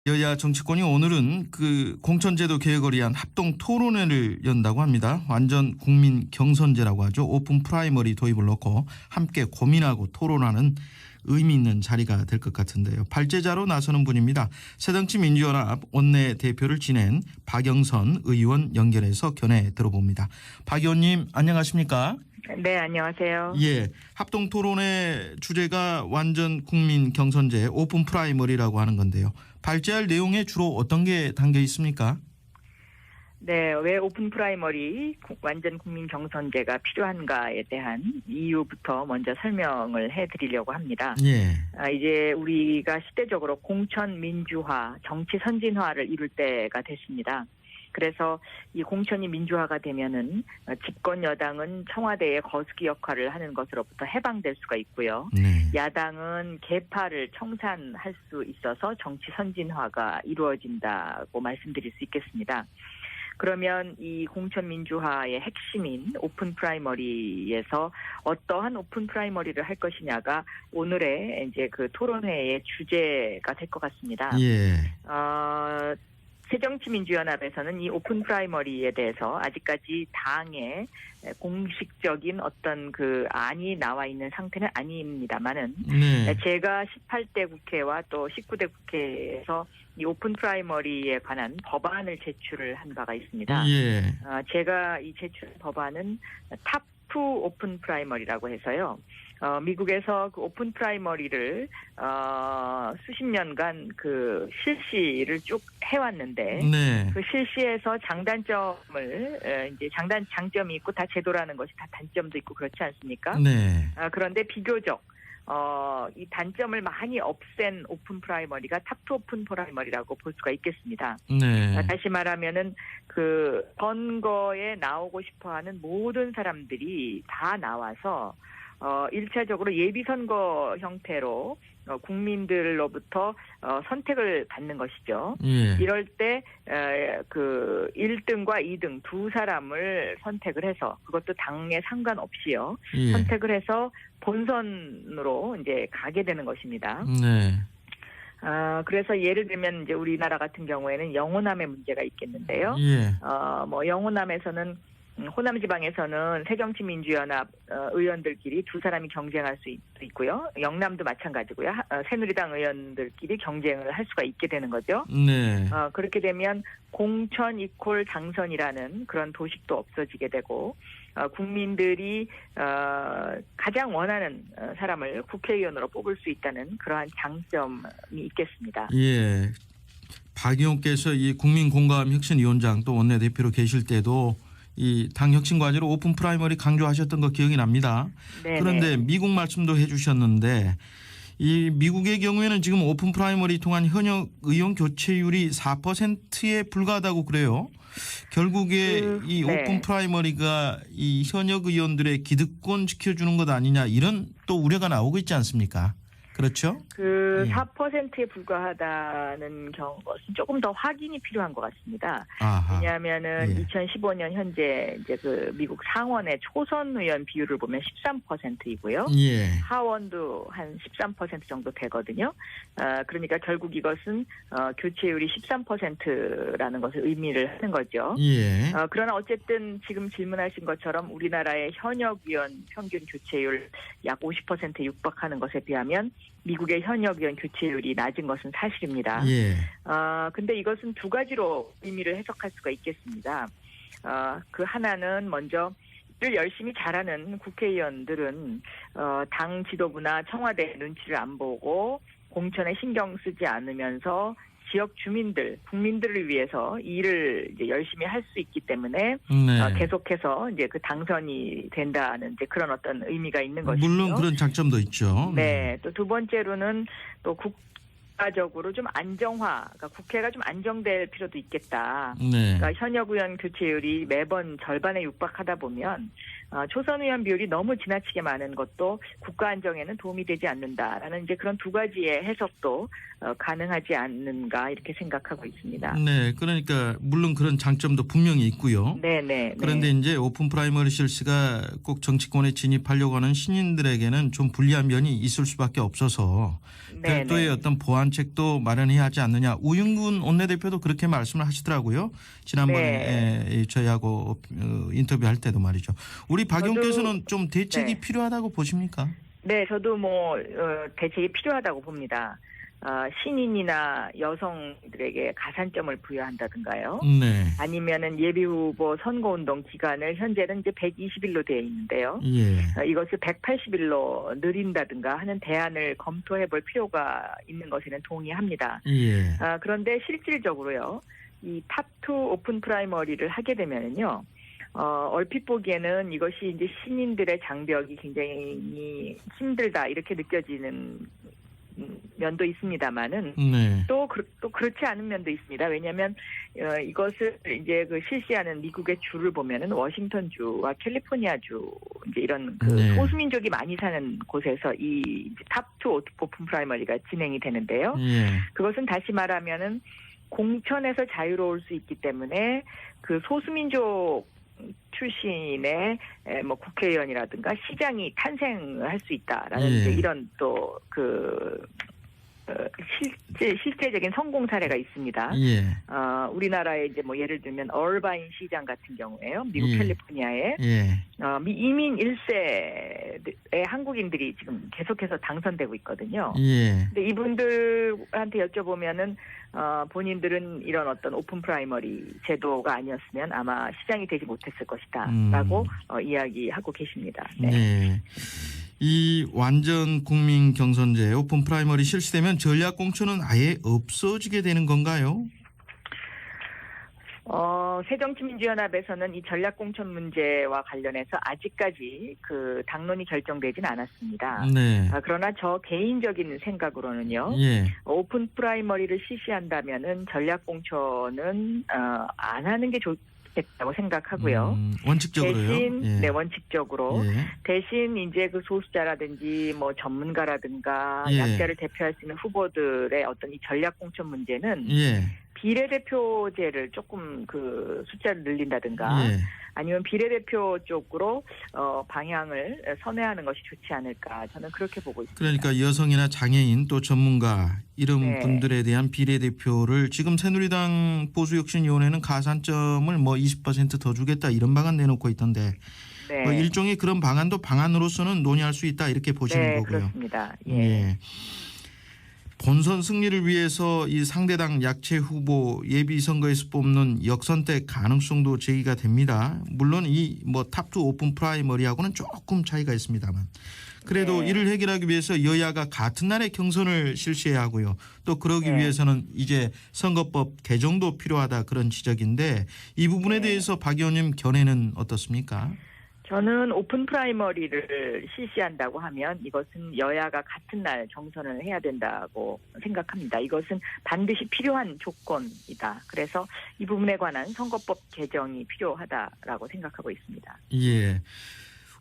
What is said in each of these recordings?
여야 정치권이 오늘은 그 공천제도 개혁을 위한 합동 토론회를 연다고 합니다. 완전 국민 경선제라고 하죠. 오픈 프라이머리 도입을 놓고 함께 고민하고 토론하는 의미 있는 자리가 될 것 같은데요. 발제자로 나서는 분입니다. 새정치민주연합 원내대표를 지낸 박영선 의원 연결해서 견해 들어봅니다. 박 의원님 안녕하십니까? 네, 안녕하세요. 예, 합동 토론회 주제가 완전 국민 경선제 오픈 프라이머리라고 하는 건데요. 발제할 내용에 주로 어떤 게 담겨 있습니까? 네, 왜 오픈 프라이머리 완전 국민 경선제가 필요한가에 대한 이유부터 먼저 설명을 해드리려고 합니다. 예. 이제 우리가 시대적으로 공천 민주화, 정치 선진화를 이룰 때가 됐습니다. 그래서 이 공천이 민주화가 되면은 집권 여당은 청와대의 거수기 역할을 하는 것으로부터 해방될 수가 있고요. 네. 야당은 계파를 청산할 수 있어서 정치 선진화가 이루어진다고 말씀드릴 수 있겠습니다. 그러면 이 공천 민주화의 핵심인 오픈 프라이머리에서 어떠한 오픈 프라이머리를 할 것이냐가 오늘의 이제 그 토론회의 주제가 될 것 같습니다. 예. 새정치민주연합에서는 이 오픈 프라이머리에 대해서 아직까지 당의 공식적인 어떤 그 안이 나와 있는 상태는 아닙니다만은 네. 제가 18대 국회와 또 19대 국회에서 이 오픈 프라이머리에 관한 법안을 제출을 한 바가 있습니다. 예. 제가 이 제출 법안은 탑2 오픈 프라이머리라고 해서요. 미국에서 그 오픈 프라이머리를 수십 년간 그 실시를 쭉 해왔는데 네. 그 실시에서 장단점을 이제 장점이 있고 다 제도라는 것이 다 단점도 있고 그렇지 않습니까? 네. 그런데 비교적 이 단점을 많이 없앤 오픈 프라이머리가 탑2 오픈 프라이머리라고 볼 수가 있겠습니다. 네. 다시 말하면은 그 선거에 나오고 싶어하는 모든 사람들이 다 나와서 1차적으로 예비선거 형태로 국민들로부터 선택을 받는 것이죠. 예. 이럴 때 그 1등과 2등 두 사람을 선택을 해서 그것도 당에 상관없이요. 예. 선택을 해서 본선으로 이제 가게 되는 것입니다. 네. 그래서 예를 들면 이제 우리나라 같은 경우에는 영호남의 문제가 있겠는데요. 예. 뭐 영호남에서는 호남지방에서는 새정치민주연합 의원들끼리 두 사람이 경쟁할 수 있고요. 영남도 마찬가지고요. 새누리당 의원들끼리 경쟁을 할 수가 있게 되는 거죠. 네. 그렇게 되면 공천 이콜 당선이라는 그런 도식도 없어지게 되고 국민들이 가장 원하는 사람을 국회의원으로 뽑을 수 있다는 그러한 장점이 있겠습니다. 예. 박 의원께서 이 국민공감혁신위원장 또 원내대표로 계실 때도 이 당 혁신 과제로 오픈 프라이머리 강조하셨던 거 기억이 납니다. 네네. 그런데 미국 말씀도 해주셨는데 이 미국의 경우에는 지금 오픈 프라이머리 통한 현역 의원 교체율이 4%에 불과하다고 그래요. 결국에 이 네. 오픈 프라이머리가 이 현역 의원들의 기득권 지켜주는 것 아니냐 이런 또 우려가 나오고 있지 않습니까? 그렇죠? 그 예. 4%에 불과하다는 것은 조금 더 확인이 필요한 것 같습니다. 아하. 왜냐하면은 예. 2015년 현재 이제 그 미국 상원의 초선 의원 비율을 보면 13%이고요. 예. 하원도 한 13% 정도 되거든요. 그러니까 결국 이것은 교체율이 13%라는 것을 의미를 하는 거죠. 예. 그러나 어쨌든 지금 질문하신 것처럼 우리나라의 현역 의원 평균 교체율 약 50%에 육박하는 것에 비하면 미국의 현역 의원 교체율이 낮은 것은 사실입니다. 예. 근데 이것은 두 가지로 의미를 해석할 수가 있겠습니다. 그 하나는 먼저 일 열심히 잘하는 국회의원들은 당 지도부나 청와대 눈치를 안 보고 공천에 신경 쓰지 않으면서 지역 주민들, 국민들을 위해서 일을 이제 열심히 할 수 있기 때문에 네. 계속해서 이제 그 당선이 된다는 이제 그런 어떤 의미가 있는 것이죠. 물론 그런 장점도 있죠. 네, 또 두 번째로는 또 국가적으로 좀 안정화, 그러니까 국회가 좀 안정될 필요도 있겠다. 네. 그러니까 현역 의원 교체율이 매번 절반에 육박하다 보면 초선 의원 비율이 너무 지나치게 많은 것도 국가 안정에는 도움이 되지 않는다라는 이제 그런 두 가지의 해석도 가능하지 않는가 이렇게 생각하고 있습니다. 네, 그러니까 물론 그런 장점도 분명히 있고요. 네. 그런데 이제 오픈 프라이머리 실시가 꼭 정치권에 진입하려고 하는 신인들에게는 좀 불리한 면이 있을 수밖에 없어서 별도의 어떤 보완책도 마련해야 하지 않느냐. 우윤근 원내대표도 그렇게 말씀을 하시더라고요. 지난번에 저희하고 인터뷰할 때도 말이죠. 우리 박 의원께서는 좀 대책이 필요하다고 보십니까? 네, 저도 대책이 필요하다고 봅니다. 신인이나 여성들에게 가산점을 부여한다든가요. 네. 아니면은 예비후보 선거운동 기간을 현재는 이제 120일로 되어 있는데요. 예. 이것을 180일로 늘린다든가 하는 대안을 검토해 볼 필요가 있는 것에는 동의합니다. 예. 그런데 실질적으로요, 이 탑2 오픈 프라이머리를 하게 되면은요, 얼핏 보기에는 이것이 이제 신인들의 장벽이 굉장히 힘들다 이렇게 느껴지는 면도 있습니다만은 네. 또 그렇지 않은 면도 있습니다. 왜냐하면 이것을 이제 그 실시하는 미국의 주를 보면은 워싱턴주와 캘리포니아주 이제 이런 그 소수민족이 많이 사는 곳에서 이 탑2 오픈 프라이머리가 진행이 되는데요. 예. 그것은 다시 말하면은 공천에서 자유로울 수 있기 때문에 그 소수민족 출신의 국회의원이라든가 시장이 탄생할 수 있다라는 이제 이런 또 실제적인 성공 사례가 있습니다. 예. 우리나라에 이제 예를 들면 얼바인 시장 같은 경우에요. 미국 캘리포니아에 이민 1세의 한국인들이 지금 계속해서 당선되고 있거든요. 근데 이분들한테 여쭤보면은 본인들은 이런 어떤 오픈 프라이머리 제도가 아니었으면 아마 시장이 되지 못했을 것이다라고 이야기하고 계십니다. 네. 이 완전 국민 경선제 오픈 프라이머리 실시되면 전략 공천은 아예 없어지게 되는 건가요? 새정치민주연합에서는 이 전략공천 문제와 관련해서 아직까지 그 당론이 결정되진 않았습니다. 네. 그러나 저 개인적인 생각으로는요. 오픈 프라이머리를 실시한다면은 전략공천은 안 하는 게 좋겠다고 생각하고요. 원칙적으로요? 대신 원칙적으로 대신 이제 그 소수자라든지 전문가라든가 약자를 대표할 수 있는 후보들의 어떤 이 전략공천 문제는 비례대표제를 조금 그 숫자를 늘린다든가 아니면 비례대표 쪽으로 방향을 선회하는 것이 좋지 않을까 저는 그렇게 보고 있습니다. 그러니까 여성이나 장애인 또 전문가 이런 분들에 대한 비례대표를 지금 새누리당 보수혁신위원회는 가산점을 20%더 주겠다 이런 방안 내놓고 있던데 일종의 그런 방안도 방안으로서는 논의할 수 있다 이렇게 보시는 거고요. 그렇습니다. 본선 승리를 위해서 이 상대당 약체 후보 예비 선거에서 뽑는 역선택 가능성도 제기가 됩니다. 물론 이 탑2 오픈 프라이머리하고는 조금 차이가 있습니다만 그래도 이를 해결하기 위해서 여야가 같은 날에 경선을 실시해야 하고요. 또 그러기 위해서는 이제 선거법 개정도 필요하다 그런 지적인데 이 부분에 대해서 박 의원님 견해는 어떻습니까? 저는 오픈 프라이머리를 실시한다고 하면 이것은 여야가 같은 날 경선을 해야 된다고 생각합니다. 이것은 반드시 필요한 조건이다. 그래서 이 부분에 관한 선거법 개정이 필요하다라고 생각하고 있습니다. 예.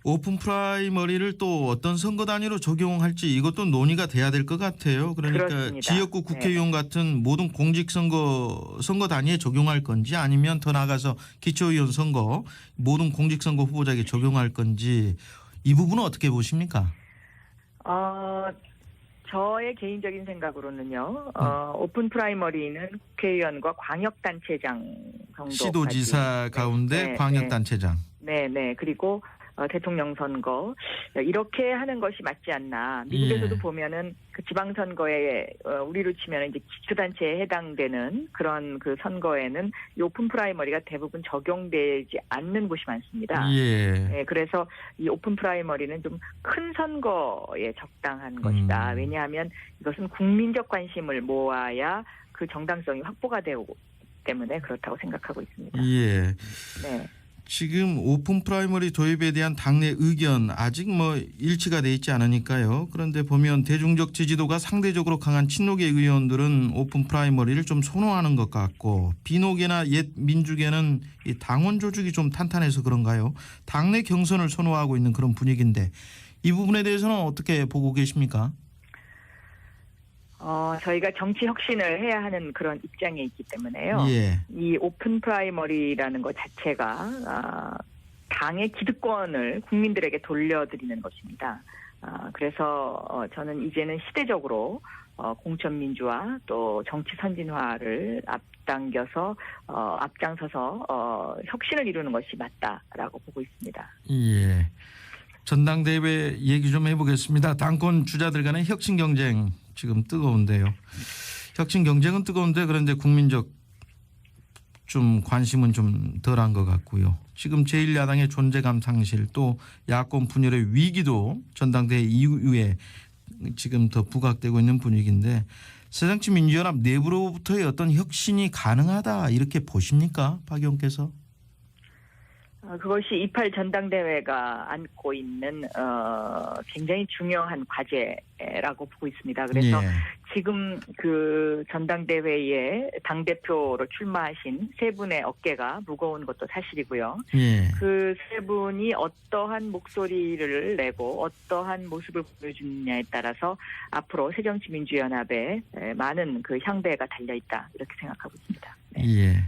오픈 프라이머리를 또 어떤 선거 단위로 적용할지 이것도 논의가 돼야 될 것 같아요. 그러니까 그렇습니다. 지역구 국회의원 같은 모든 공직선거 단위에 적용할 건지 아니면 더 나아가서 기초의원 선거 모든 공직선거 후보자에게 적용할 건지 이 부분은 어떻게 보십니까? 저의 개인적인 생각으로는요. 오픈 프라이머리는 국회의원과 광역단체장 정도 시도지사 가운데 광역단체장. 네. 그리고 대통령 선거 이렇게 하는 것이 맞지 않나. 미국에서도 보면은 그 지방선거에 우리로 치면 이제 기초단체에 해당되는 그런 그 선거에는 이 오픈 프라이머리가 대부분 적용되지 않는 곳이 많습니다. 그래서 이 오픈 프라이머리는 좀 큰 선거에 적당한 것이다. 왜냐하면 이것은 국민적 관심을 모아야 그 정당성이 확보가 되고 때문에 그렇다고 생각하고 있습니다. 지금 오픈 프라이머리 도입에 대한 당내 의견 아직 뭐 일치가 돼 있지 않으니까요. 그런데 보면 대중적 지지도가 상대적으로 강한 친노계 의원들은 오픈 프라이머리를 좀 선호하는 것 같고 비노계나 옛 민주계는 이 당원 조직이 좀 탄탄해서 그런가요? 당내 경선을 선호하고 있는 그런 분위기인데 이 부분에 대해서는 어떻게 보고 계십니까? 저희가 정치 혁신을 해야 하는 그런 입장에 있기 때문에요. 예. 이 오픈 프라이머리라는 것 자체가 당의 기득권을 국민들에게 돌려드리는 것입니다. 그래서 저는 이제는 시대적으로 공천 민주화 또 정치 선진화를 앞장서서 혁신을 이루는 것이 맞다라고 보고 있습니다. 예. 전당대회 얘기 좀 해보겠습니다. 당권 주자들 간의 혁신 경쟁 지금 뜨거운데요. 혁신 경쟁은 뜨거운데 그런데 국민적 좀 관심은 좀 덜한 것 같고요. 지금 제1야당의 존재감 상실 또 야권 분열의 위기도 전당대회 이후에 지금 더 부각되고 있는 분위기인데 새정치민주연합 내부로부터의 어떤 혁신이 가능하다 이렇게 보십니까? 박 의원께서? 그것이 28 전당대회가 안고 있는 굉장히 중요한 과제라고 보고 있습니다. 그래서 예. 지금 그 전당대회에 당대표로 출마하신 세 분의 어깨가 무거운 것도 사실이고요. 예. 그 세 분이 어떠한 목소리를 내고 어떠한 모습을 보여주느냐에 따라서 앞으로 새정치민주연합에 많은 그 향배가 달려있다 이렇게 생각하고 있습니다. 네. 예.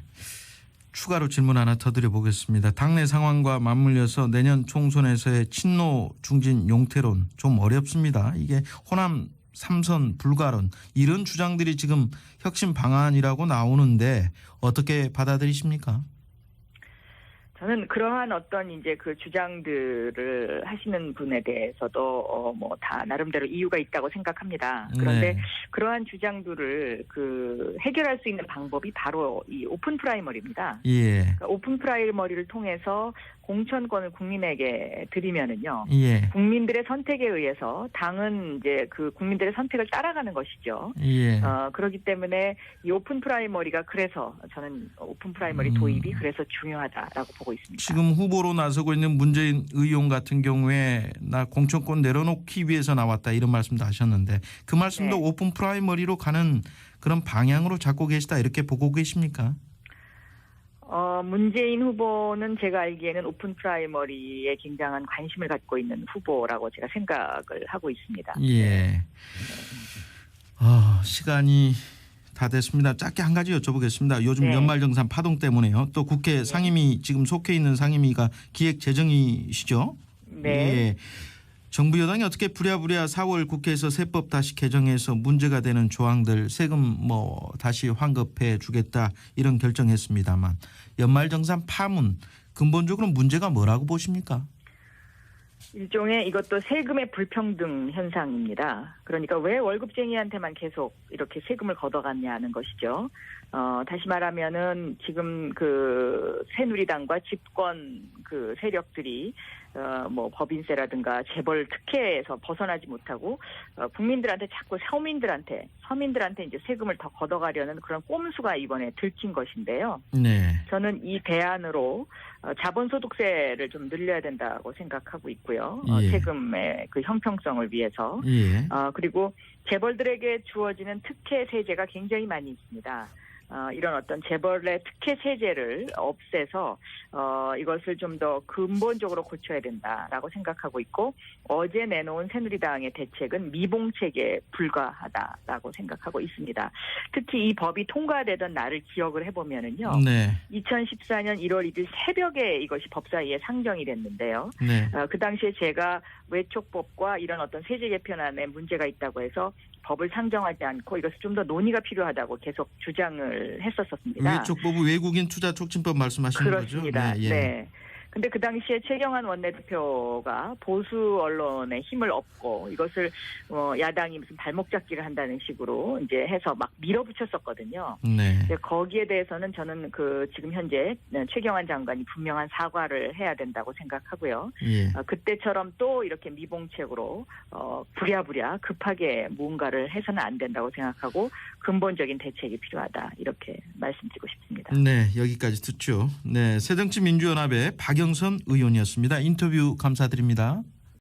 추가로 질문 하나 더 드려보겠습니다. 당내 상황과 맞물려서 내년 총선에서의 친노 중진 용태론 좀 어렵습니다. 이게 호남 3선 불가론 이런 주장들이 지금 혁신 방안이라고 나오는데 어떻게 받아들이십니까? 저는 그러한 어떤 이제 그 주장들을 하시는 분에 대해서도 뭐 다 나름대로 이유가 있다고 생각합니다. 그런데 네. 그러한 주장들을 그 해결할 수 있는 방법이 바로 이 오픈 프라이머리입니다. 예. 그러니까 오픈 프라이머리를 통해서 공천권을 국민에게 드리면은요. 예. 국민들의 선택에 의해서 당은 이제 그 국민들의 선택을 따라가는 것이죠. 예. 그렇기 때문에 이 오픈 프라이머리가 그래서 저는 오픈 프라이머리 도입이 그래서 중요하다라고 보고 있습니다. 지금 후보로 나서고 있는 문재인 의원 같은 경우에 나 공천권 내려놓기 위해서 나왔다 이런 말씀도 하셨는데 그 말씀도 네. 오픈 프라이머리로 가는 그런 방향으로 잡고 계시다 이렇게 보고 계십니까? 문재인 후보는 제가 알기에는 오픈 프라이머리에 굉장한 관심을 갖고 있는 후보라고 제가 생각을 하고 있습니다. 예. 시간이 다 됐습니다. 짧게 한 가지 여쭤보겠습니다. 요즘 네. 연말정산 파동 때문에요. 또 국회 상임위 지금 속해 있는 상임위가 기획재정이시죠? 네. 예. 정부 여당이 어떻게 부랴부랴 4월 국회에서 세법 다시 개정해서 문제가 되는 조항들 세금 뭐 다시 환급해 주겠다 이런 결정했습니다만 연말정산 파문 근본적으로 문제가 뭐라고 보십니까? 일종의 이것도 세금의 불평등 현상입니다. 그러니까 왜 월급쟁이한테만 계속 이렇게 세금을 걷어갔냐는 것이죠. 다시 말하면은 지금 그 새누리당과 집권 그 세력들이 뭐 법인세라든가 재벌 특혜에서 벗어나지 못하고 국민들한테 자꾸 서민들한테 이제 세금을 더 걷어가려는 그런 꼼수가 이번에 들킨 것인데요. 네. 저는 이 대안으로 자본소득세를 좀 늘려야 된다고 생각하고 있고요. 예. 세금의 그 형평성을 위해서. 예. 그리고 재벌들에게 주어지는 특혜 세제가 굉장히 많이 있습니다. 이런 어떤 재벌의 특혜 세제를 없애서 이것을 좀 더 근본적으로 고쳐야 된다라고 생각하고 있고 어제 내놓은 새누리당의 대책은 미봉책에 불과하다라고 생각하고 있습니다. 특히 이 법이 통과되던 날을 기억을 해보면은요. 네. 2014년 1월 1일 새벽에 이것이 법사위에 상정이 됐는데요. 네. 그 당시에 제가 외촉법과 이런 어떤 세제 개편안에 문제가 있다고 해서 법을 상정하지 않고 이것을 좀 더 논의가 필요하다고 계속 주장을 했었습니다. 외촉법은 외국인 투자 촉진법 말씀하시는 그렇습니다. 거죠? 네. 예. 네. 근데 그 당시에 최경환 원내대표가 보수 언론에 힘을 얻고 이것을 야당이 무슨 발목 잡기를 한다는 식으로 이제 해서 막 밀어붙였었거든요. 네. 근데 거기에 대해서는 저는 그 지금 현재 최경환 장관이 분명한 사과를 해야 된다고 생각하고요. 예. 그때처럼 또 이렇게 미봉책으로 부랴부랴 급하게 무언가를 해서는 안 된다고 생각하고 근본적인 대책이 필요하다 이렇게 말씀드리고 싶습니다. 네, 여기까지 듣죠. 네, 새정치민주연합의 박영선 의원이었습니다. 인터뷰 감사드립니다.